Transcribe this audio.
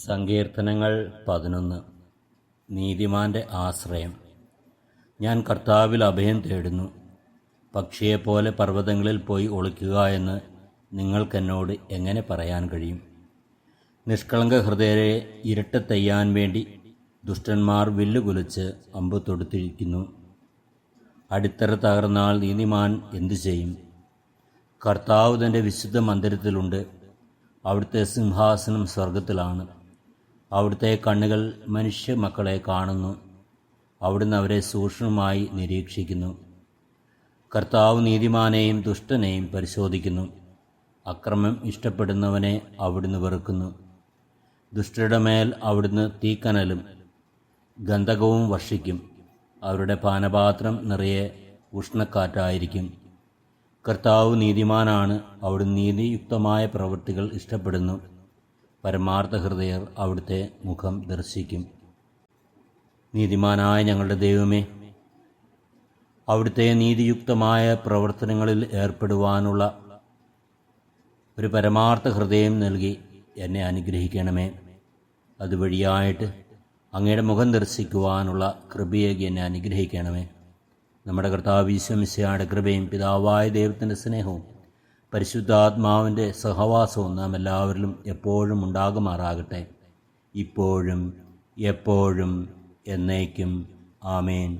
സങ്കീർത്തനങ്ങൾ 11. നീതിമാന്റെ ആശ്രയം. ഞാൻ കർത്താവിൽ അഭയം തേടുന്നു. പക്ഷിയെപ്പോലെ പർവ്വതങ്ങളിൽ പോയി ഒളിക്കുക എന്ന് നിങ്ങൾക്കെന്നോട് എങ്ങനെ പറയാൻ കഴിയും? നിഷ്കളങ്ക ഹൃദയരെ ഇരട്ടത്തെയ്യാൻ വേണ്ടി ദുഷ്ടന്മാർ വില്ലുകുലച്ച് അമ്പ് തൊടുത്തിരിക്കുന്നു. അടിത്തറ തകർന്നാൽ നീതിമാൻ എന്തു ചെയ്യും? കർത്താവ് തൻ്റെ വിശുദ്ധ മന്ദിരത്തിലുണ്ട്. അവിടുത്തെ സിംഹാസനം സ്വർഗത്തിലാണ്. അവിടുത്തെ കണ്ണുകൾ മനുഷ്യ മക്കളെ കാണുന്നു. അവിടുന്ന് അവരെ സൂക്ഷ്മമായി നിരീക്ഷിക്കുന്നു. കർത്താവ് നീതിമാനെയും ദുഷ്ടനെയും പരിശോധിക്കുന്നു. അക്രമം ഇഷ്ടപ്പെടുന്നവനെ അവിടുന്ന് വെറുക്കുന്നു. ദുഷ്ടരുടെ മേൽ അവിടുന്ന് തീക്കനലും ഗന്ധകവും വർഷിക്കും. അവരുടെ പാനപാത്രം നിറയെ ഉഷ്ണക്കാറ്റായിരിക്കും. കർത്താവ് നീതിമാനാണ്. അവിടുന്ന് നീതിയുക്തമായ പ്രവൃത്തികൾ ഇഷ്ടപ്പെടുന്നു. പരമാർത്ഥ ഹൃദയർ അവിടുത്തെ മുഖം ദർശിക്കും. നീതിമാനായ ഞങ്ങളുടെ ദൈവമേ, അവിടുത്തെ നീതിയുക്തമായ പ്രവർത്തനങ്ങളിൽ ഏർപ്പെടുവാനുള്ള ഒരു പരമാർത്ഥ ഹൃദയം നൽകി എന്നെ അനുഗ്രഹിക്കണമേ. അതുവഴിയായിട്ട് അങ്ങയുടെ മുഖം ദർശിക്കുവാനുള്ള കൃപയേകി എന്നെ അനുഗ്രഹിക്കണമേ. നമ്മുടെ കർത്താവ് ഈശോ മിശിഹായുടെ കൃപയും പിതാവായ ദൈവത്തിൻ്റെ സ്നേഹവും പരിശുദ്ധാത്മാവിൻ്റെ സഹവാസവും നാം എല്ലാവരിലും എപ്പോഴും ഉണ്ടാകുമാറാകട്ടെ, ഇപ്പോഴും എപ്പോഴും എന്നേക്കും. ആമേൻ.